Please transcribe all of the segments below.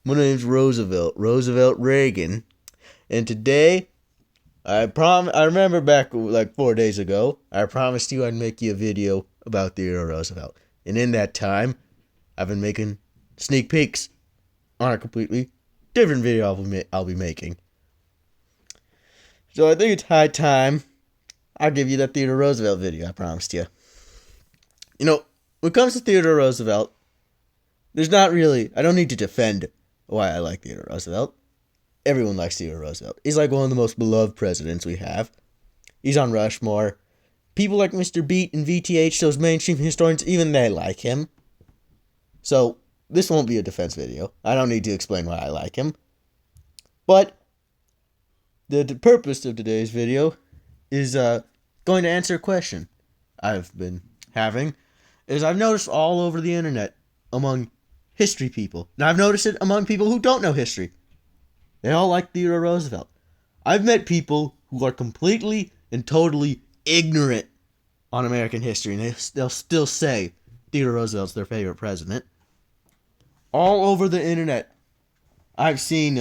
My name's Roosevelt Reagan, and today I remember back like 4 days ago, I promised you I'd make you a video about Theodore Roosevelt, and in that time, I've been making sneak peeks on a completely different video I'll be making. So I think it's high time I'll give you that Theodore Roosevelt video I promised you. You know, when it comes to Theodore Roosevelt, I don't need to defend why I like Theodore Roosevelt. Everyone likes Theodore Roosevelt. He's like one of the most beloved presidents we have. He's on Rushmore. People like Mr. Beat and VTH, those mainstream historians, even they like him. So, this won't be a defense video. I don't need to explain why I like him. But, the purpose of today's video is going to answer a question I've been having. I've noticed all over the internet among history people. Now, I've noticed it among people who don't know history. They all like Theodore Roosevelt. I've met people who are completely and totally ignorant on American history, and they'll still say Theodore Roosevelt's their favorite president. All over the internet, I've seen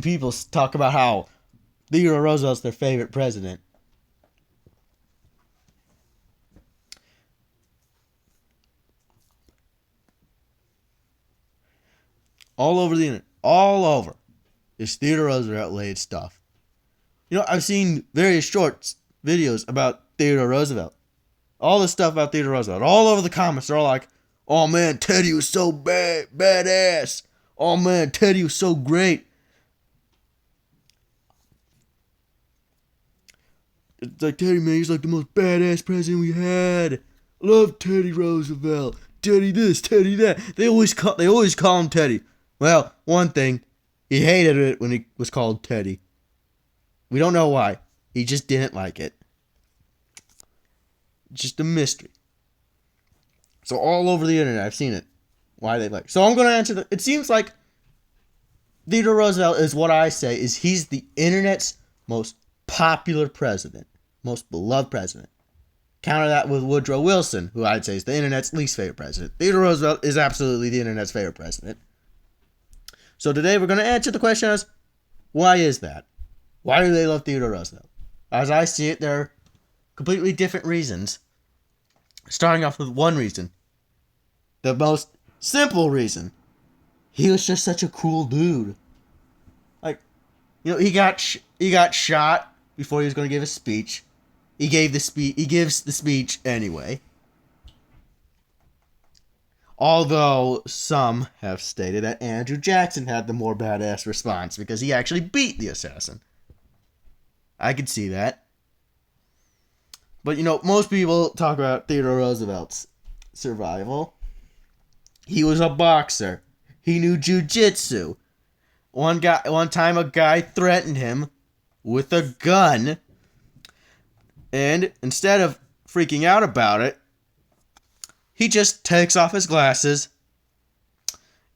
people talk about how Theodore Roosevelt's their favorite president. All over the internet. All over. Is Theodore Roosevelt related stuff. You know, I've seen various short videos about Theodore Roosevelt. All the stuff about Theodore Roosevelt. All over the comments. They're all like, oh man, Teddy was so badass. Oh man, Teddy was so great. It's like, Teddy, man, he's like the most badass president we had. Love Teddy Roosevelt. Teddy this, Teddy that. They always call him Teddy. Well, one thing, he hated it when he was called Teddy. We don't know why. He just didn't like it. Just a mystery. So all over the internet, I've seen it. Why they like. So I'm going to answer it seems like Theodore Roosevelt is what I say is he's the internet's most popular president. Most beloved president. Counter that with Woodrow Wilson, who I'd say is the internet's least favorite president. Theodore Roosevelt is absolutely the internet's favorite president. So today we're going to answer the question as, why is that? Why do they love Theodore Roosevelt? As I see it, there are completely different reasons. Starting off with one reason. The most simple reason. He was just such a cool dude. Like, you know, he got shot before he was going to give a speech. He gives the speech anyway. Although some have stated that Andrew Jackson had the more badass response because he actually beat the assassin. I could see that. But you know, most people talk about Theodore Roosevelt's survival. He was a boxer. He knew jiu-jitsu. One time a guy threatened him with a gun. And instead of freaking out about it, he just takes off his glasses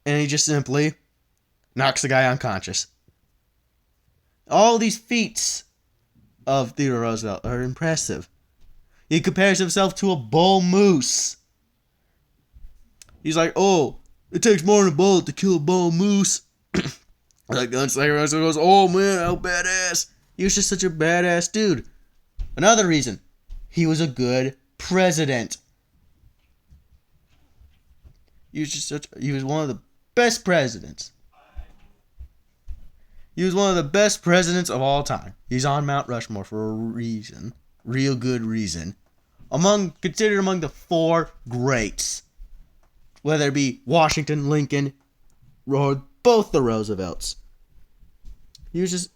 and he just simply knocks the guy unconscious. All these feats of Theodore Roosevelt are impressive. He compares himself to a bull moose. He's like, oh, it takes more than a bullet to kill a bull moose. Like, everyone goes, oh man, how badass. He was just such a badass dude. Another reason, he was a good president. He was one of the best presidents. He was one of the best presidents of all time. He's on Mount Rushmore for a reason. Real good reason. Considered among the four greats. Whether it be Washington, Lincoln, or both the Roosevelts. He was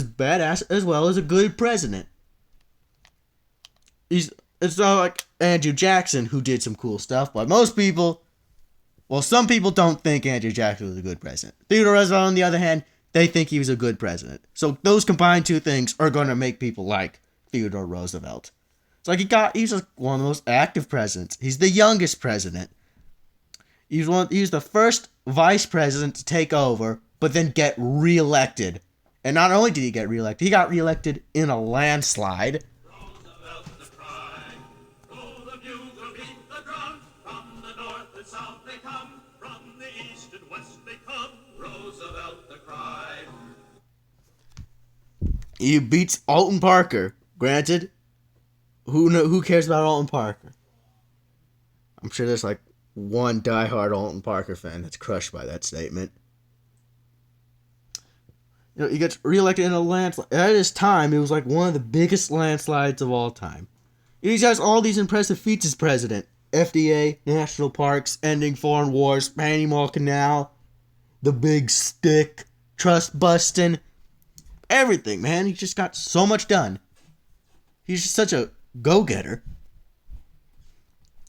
badass as well as a good president. It's not like Andrew Jackson who did some cool stuff, but some people don't think Andrew Jackson was a good president. Theodore Roosevelt, on the other hand, they think he was a good president. So those combined two things are going to make people like Theodore Roosevelt. It's like he's one of the most active presidents. He's the youngest president. He was the first vice president to take over, but then get reelected. And not only did he get reelected, he got reelected in a landslide. He beats Alton Parker. Granted, who cares about Alton Parker? I'm sure there's like one diehard Alton Parker fan that's crushed by that statement. He gets reelected in a landslide. At his time, it was like one of the biggest landslides of all time. He has all these impressive feats as president. FDA, national parks, ending foreign wars, Panama Canal, the big stick, trust busting, everything, man. He just got so much done. He's just such a go-getter.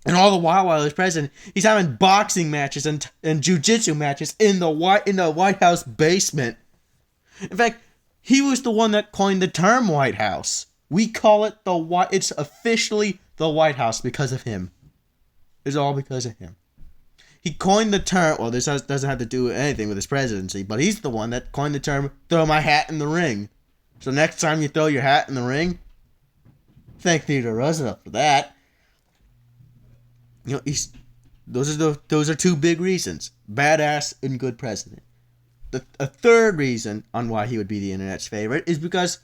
And all the while he's president, he's having boxing matches and jiu-jitsu matches in the White House basement. In fact, he was the one that coined the term White House. We call it it's officially the White House because of him. It's all because of him. He coined the term, well, this doesn't have to do anything with his presidency, but he's the one that coined the term, throw my hat in the ring. So next time you throw your hat in the ring, thank Theodore Roosevelt for that. Those are two big reasons. Badass and good president. A third reason on why he would be the internet's favorite is because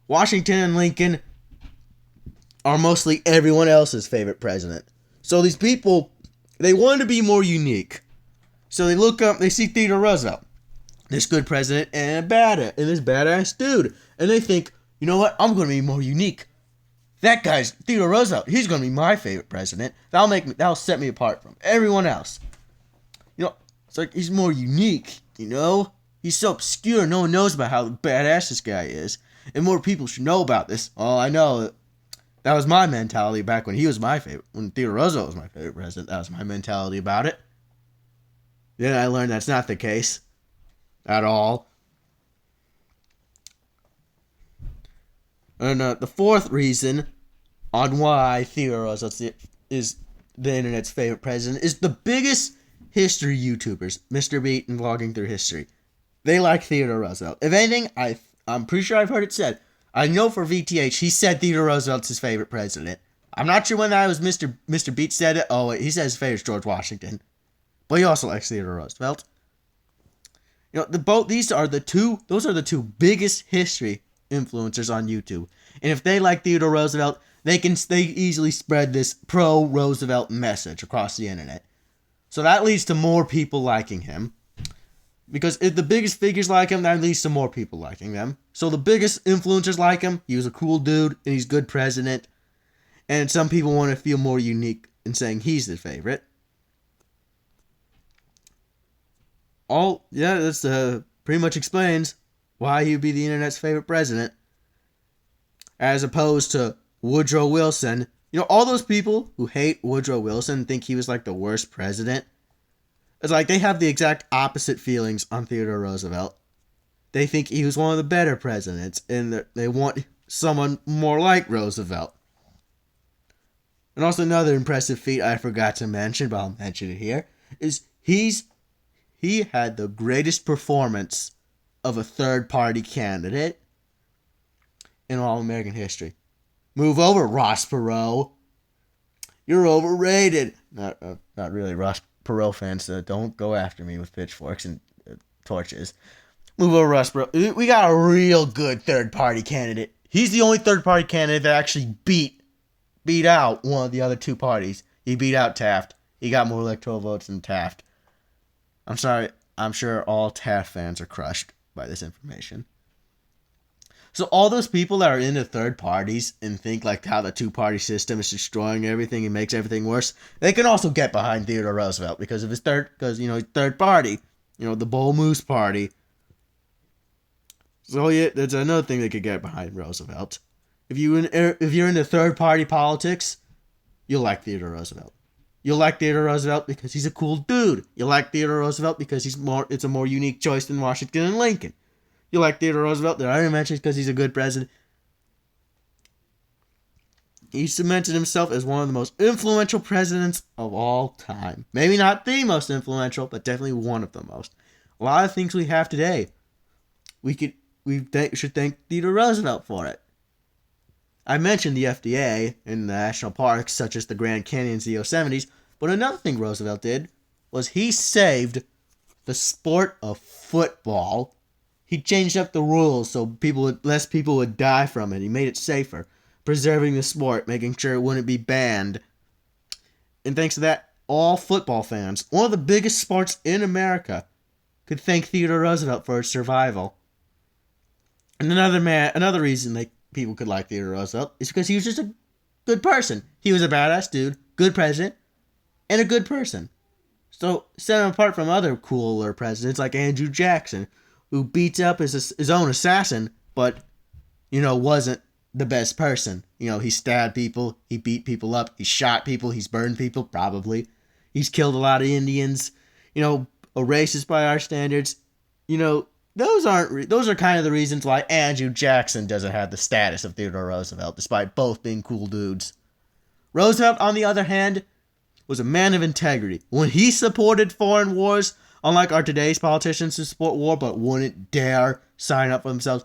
Washington and Lincoln are mostly everyone else's favorite president. So these people, they wanted to be more unique. So they look up, they see Theodore Roosevelt, this good president and this badass dude. And they think, you know what, I'm going to be more unique. That guy's Theodore Roosevelt, he's going to be my favorite president. That'll set me apart from everyone else. It's like he's more unique. He's so obscure, no one knows about how badass this guy is. And more people should know about this. Oh, I know. That was my mentality back when when Theodore Roosevelt was my favorite president. That was my mentality about it. Then I learned that's not the case. At all. And the fourth reason on why Theodore Roosevelt is the internet's favorite president is the biggest history YouTubers, Mr. Beat and Vlogging Through History. They like Theodore Roosevelt. If anything, I'm pretty sure I've heard it said. I know for VTH, he said Theodore Roosevelt's his favorite president. I'm not sure when that was Mr. Beat said it. Oh, wait, he said his favorite is George Washington. But he also likes Theodore Roosevelt. Those are the two biggest history influencers on YouTube. And if they like Theodore Roosevelt, they easily spread this pro-Roosevelt message across the internet. So that leads to more people liking him. Because if the biggest figures like him, that leads to more people liking them. So the biggest influencers like him. He was a cool dude, and he's a good president. And some people want to feel more unique in saying he's their favorite. That's pretty much explains why he would be the internet's favorite president. As opposed to Woodrow Wilson. All those people who hate Woodrow Wilson and think he was like the worst president. It's like they have the exact opposite feelings on Theodore Roosevelt. They think he was one of the better presidents, and they want someone more like Roosevelt. And also another impressive feat I forgot to mention, but I'll mention it here, is he had the greatest performance of a third-party candidate in all American history. Move over, Ross Perot. You're overrated. Not really, Ross Perot fans, so don't go after me with pitchforks and torches. Move over, Ross Perot. We got a real good third-party candidate. He's the only third-party candidate that actually beat out one of the other two parties. He beat out Taft. He got more electoral votes than Taft. I'm sorry. I'm sure all Taft fans are crushed by this information. So all those people that are into third parties and think like how the two-party system is destroying everything and makes everything worse, they can also get behind Theodore Roosevelt because of his third party, the Bull Moose Party. So yeah, that's another thing they could get behind Roosevelt. If you're into third-party politics, you'll like Theodore Roosevelt. You'll like Theodore Roosevelt because he's a cool dude. You'll like Theodore Roosevelt because it's a more unique choice than Washington and Lincoln. You like Theodore Roosevelt, that I already mentioned, because he's a good president. He cemented himself as one of the most influential presidents of all time. Maybe not the most influential, but definitely one of the most. A lot of things we have today, we should thank Theodore Roosevelt for it. I mentioned the FDA and the national parks, such as the Grand Canyons, the Yosemites, but another thing Roosevelt did was he saved the sport of football. He changed up the rules so less people would die from it. He made it safer, preserving the sport, making sure it wouldn't be banned. And thanks to that, all football fans, one of the biggest sports in America, could thank Theodore Roosevelt for its survival. And another reason people could like Theodore Roosevelt is because he was just a good person. He was a badass dude, good president, and a good person. So, set him apart from other cooler presidents like Andrew Jackson, who beats up his own assassin, but, wasn't the best person. He stabbed people, he beat people up, he shot people, he's burned people, probably. He's killed a lot of Indians, a racist by our standards. Those are kind of the reasons why Andrew Jackson doesn't have the status of Theodore Roosevelt, despite both being cool dudes. Roosevelt, on the other hand, was a man of integrity. When he supported foreign wars, unlike our today's politicians who support war but wouldn't dare sign up for themselves,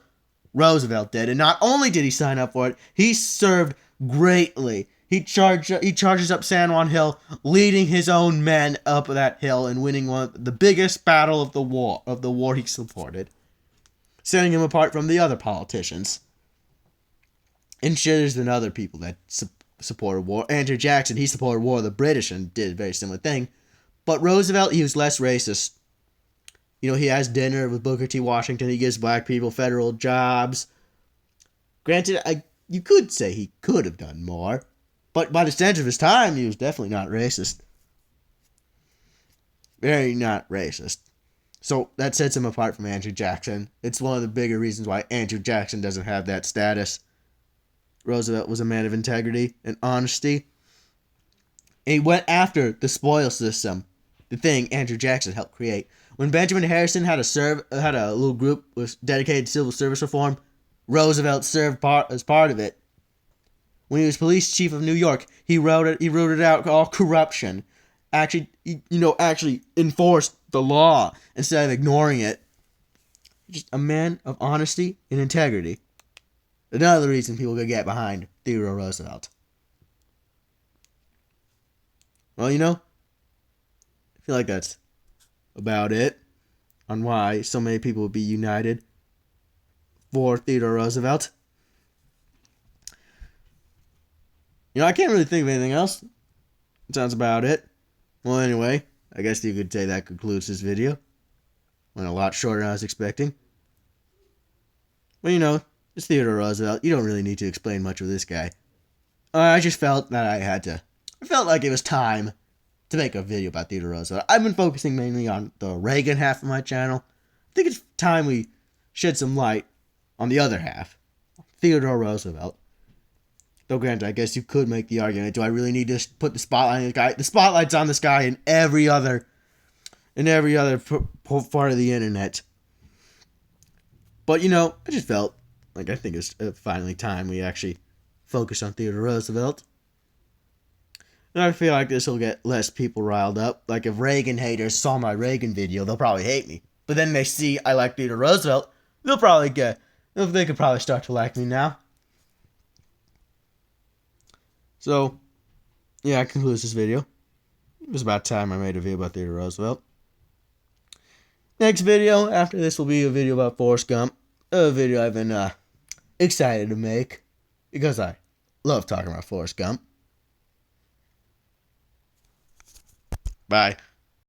Roosevelt did. And not only did he sign up for it, he served greatly. He charges up San Juan Hill, leading his own men up that hill and winning one of the biggest battle of the war he supported, setting him apart from the other politicians and shitters than other people that supported war. Andrew Jackson, he supported war of the British and did a very similar thing. But Roosevelt, he was less racist. He has dinner with Booker T. Washington. He gives black people federal jobs. Granted, you could say he could have done more. But by the standards of his time, he was definitely not racist. Very not racist. So that sets him apart from Andrew Jackson. It's one of the bigger reasons why Andrew Jackson doesn't have that status. Roosevelt was a man of integrity and honesty. And he went after the spoil system, the thing Andrew Jackson helped create. When Benjamin Harrison had a little group dedicated to civil service reform, Roosevelt served as part of it. When he was police chief of New York, he rooted out all corruption. Actually enforced the law instead of ignoring it. Just a man of honesty and integrity. Another reason people could get behind Theodore Roosevelt. Well, I feel like that's about it on why so many people would be united for Theodore Roosevelt. I can't really think of anything else. That sounds about it. Well, anyway, I guess you could say that concludes this video. Went a lot shorter than I was expecting. But it's Theodore Roosevelt. You don't really need to explain much of this guy. I just felt that I felt like it was time to make a video about Theodore Roosevelt. I've been focusing mainly on the Reagan half of my channel. I think it's time we shed some light on the other half, Theodore Roosevelt. Though granted, I guess you could make the argument, do I really need to put the spotlight on this guy? The spotlight's on this guy in every other part of the internet. But, I just felt like I think it's finally time we actually focus on Theodore Roosevelt. And I feel like this will get less people riled up. Like if Reagan haters saw my Reagan video, they'll probably hate me. But then they see I like Theodore Roosevelt, they could probably start to like me now. So, yeah, I conclude this video. It was about time I made a video about Theodore Roosevelt. Next video after this will be a video about Forrest Gump. A video I've been excited to make because I love talking about Forrest Gump. Bye.